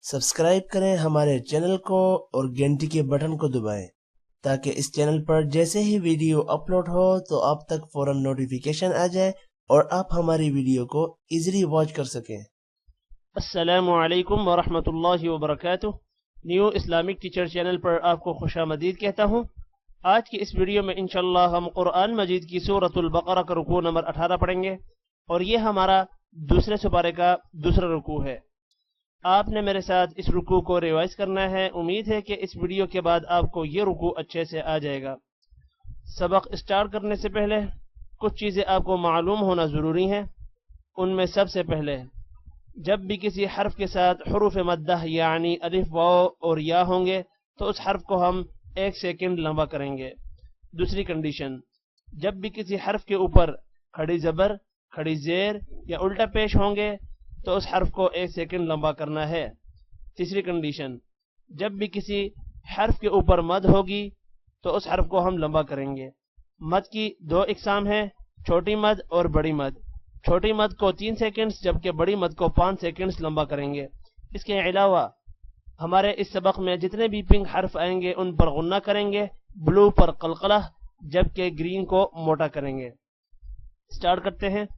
सब्सक्राइब करें हमारे चैनल को और घंटी के बटन को दबाएं ताकि इस चैनल पर जैसे ही वीडियो अपलोड हो तो आप तक फौरन नोटिफिकेशन आ जाए और आप हमारी वीडियो को इजीली वॉच कर सकें। अस्सलामु अलैकुम वरहमतुल्लाहि वबरकातुह। न्यू इस्लामिक टीचर चैनल पर आपको खुशामदीद कहता हूँ। आज की इस वीडियो में इंशाअल्लाह हम कुरान मजीद की सूरतुल बकरा का रुकू नंबर 18 पढ़ेंगे और ये हमारा दूसरे सुपारे का दूसरा रुकू है। आपने मेरे साथ इस रुकू को रिवाइज करना है। उम्मीद है कि इस वीडियो के बाद आपको ये रुकू अच्छे से आ जाएगा। सबक स्टार्ट करने से पहले कुछ चीज़ें आपको मालूम होना ज़रूरी है। उनमें सबसे पहले, जब भी किसी हर्फ के साथ हुरूफ मद्दा यानी अलिफ वाव और या होंगे तो उस हर्फ को हम 1 सेकंड लंबा करेंगे। दूसरी कंडीशन, जब भी किसी हर्फ के ऊपर खड़ी ज़बर, खड़ी ज़ेर या उल्टा पेश होंगे तो उस हर्फ को 1 सेकंड लंबा करना है। तीसरी कंडीशन, जब भी किसी हर्फ के ऊपर मद होगी तो उस हर्फ को हम लंबा करेंगे। मद की 2 इकसाम हैं, छोटी मद और बड़ी मद। छोटी मद को 3 सेकंड्स जबकि बड़ी मद को 5 सेकंड्स लंबा करेंगे। इसके अलावा हमारे इस सबक में जितने भी पिंक हर्फ आएंगे उन पर गुन्ना करेंगे, ब्लू पर कलकला, जबकि ग्रीन को मोटा करेंगे। स्टार्ट करते हैं।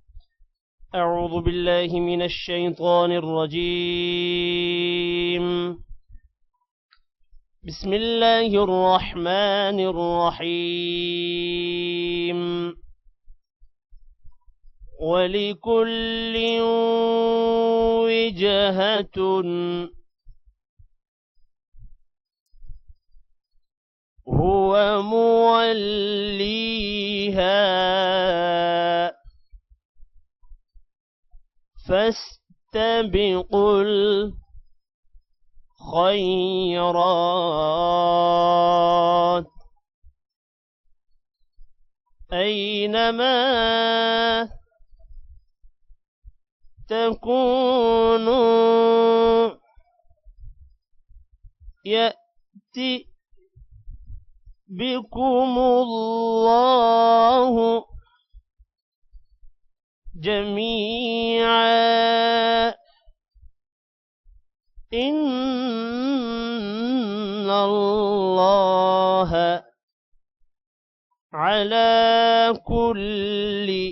अऊज़ु बिल्लाहि मिनश शैतानिर रजीम। बिस्मिल्लाहिर रहमानिर रहीम। वलिकुल्लिन विजहतुन हुवा मुवल्लीहा फस्तबिकुल खैरात ऐनमा तकूनु यअति बिकुमुल्लाहु जमीआ इन्नल्लाह अला कुल्ली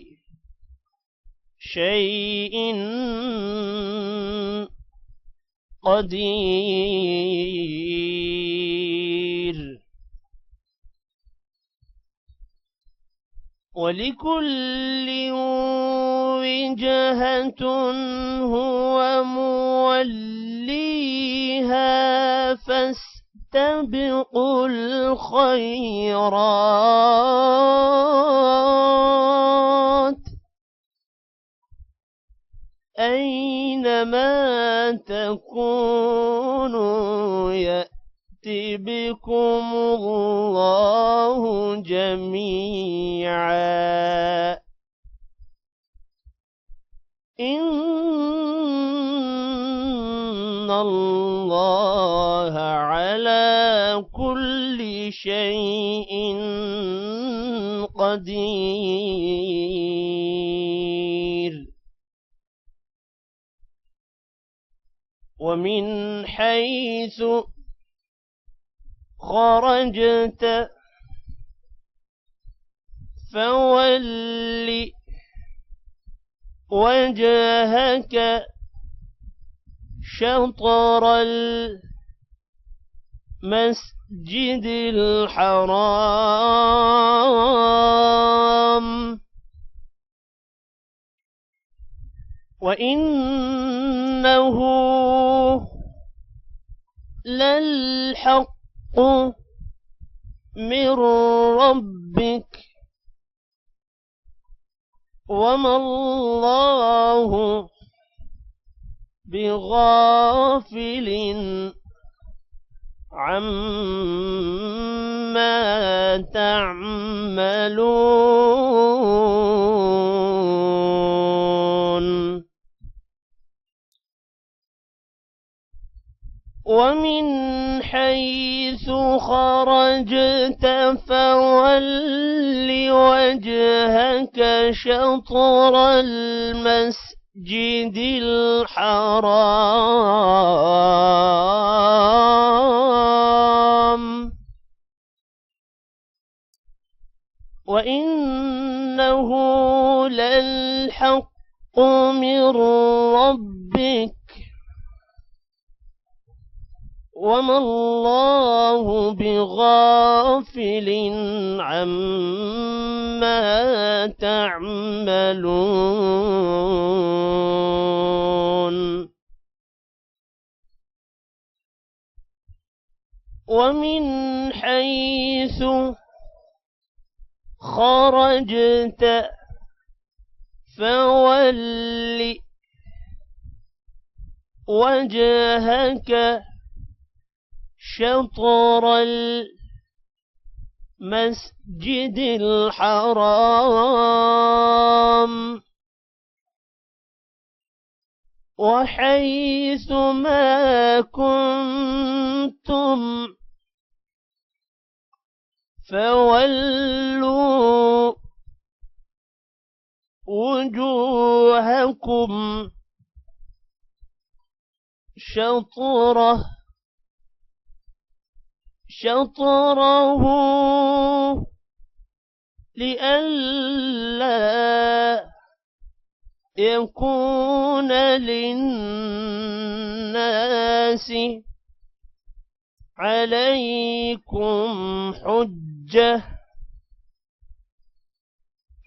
शैइन क़दीर। वलिकुल्लिन विजहतुन हुवा मुवल्लीहा फस्तबिकुल खैरात ऐनमा तकूनु यअति बिकुमुल्लाहु जमीआ इन्नल्लाह अला कुल्ली शैइन क़दीर। वमिन हैसु खरजत फवल्लि वजहक शत्रल मस्जिदिल हराम वइन्नहु लल्हक़्क़ु मिर रब्बिक वमल्लाहु बिगाफिलिन अम्मा तअमलून। ومن حيث خرجت فول وجهك شطر المسجد الحرام وإنه للحق من ربك وما الله بغافل عما تعملون ومن حيث خرجت فول وجهك شطر المسجد الحرام وحيث ما كنتم فولوا وجوهكم شطره لئلا يكون للناس عليكم حجة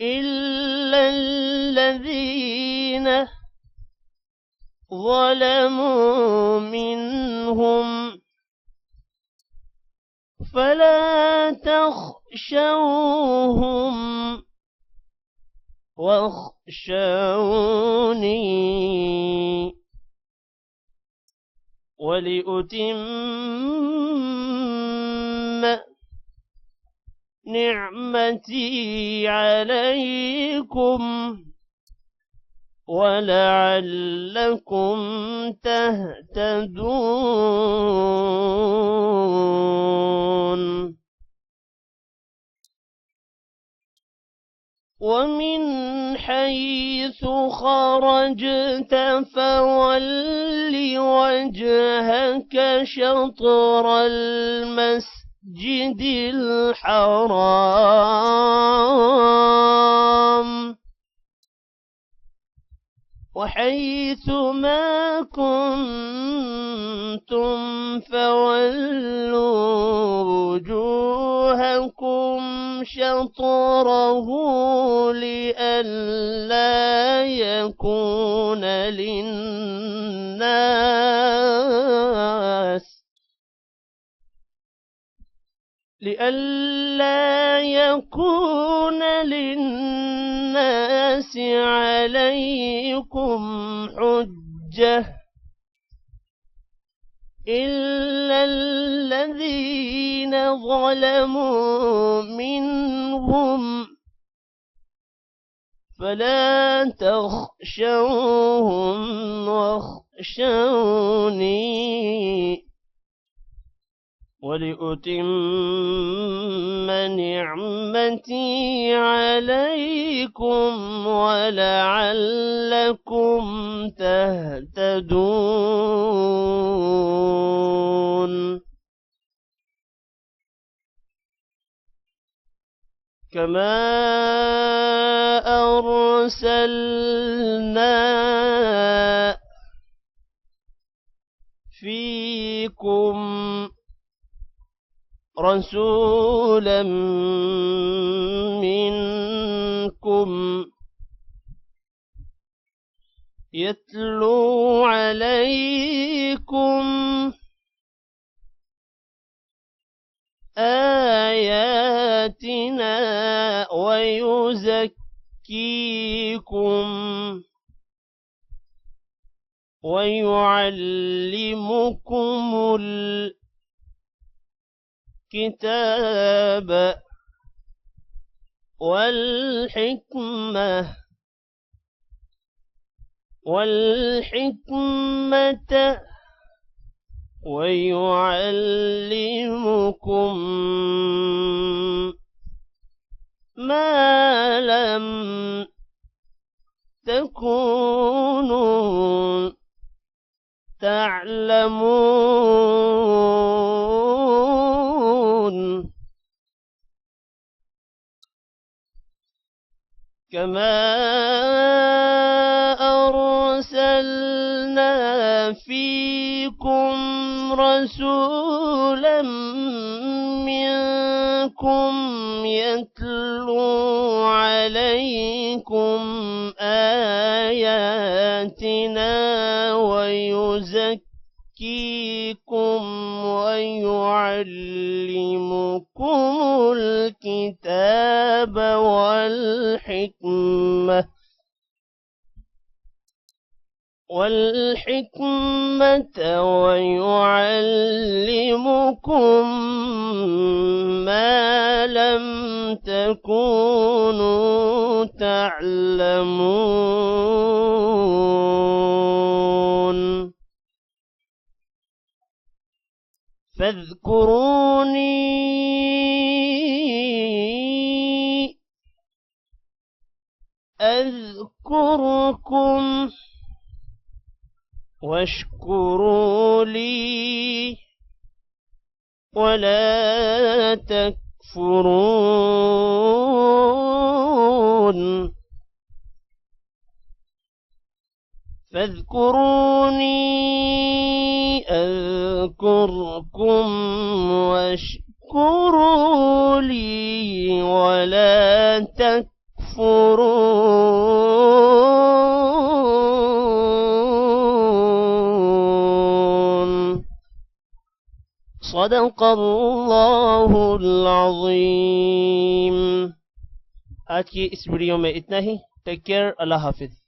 إلا الذين ظلموا منهم فلا تخشوهم واخشوني ولأتم نعمتي عليكم ولعلكم تهتدون ومن حيث خرجت فول وجهك شطر المسجد الحرام وحيث ما كنتم فولوا وجوهكم شطره لئلا يكون للناس عليكم حجة إلا الذين ظلموا منهم فلا تخشوهم واخشوني ولأتم نعمتي عليكم ولعلكم تهتدون كما أرسلنا فيكم رسولا منكم يتلو عليكم آياتنا ويزكيكم ويعلمكم الكتاب والحكمة ويعلمكم ما لم تكونوا تعلمون. كما أرسلنا فيكم رسولا منكم يتلو عليكم آياتنا ويزكيكم ويعلمكم الكتاب والحكمة ويعلمكم ما لم تكونوا تعلمون فاذكروني أذكركم واشكروا لي ولا تكفرون فاذكروني أذكركم واشكروا لي ولا تكفرون صدق الله العظيم। आज की इस वीडियो में इतना ही। टेक केयर, अल्लाह हाफिज।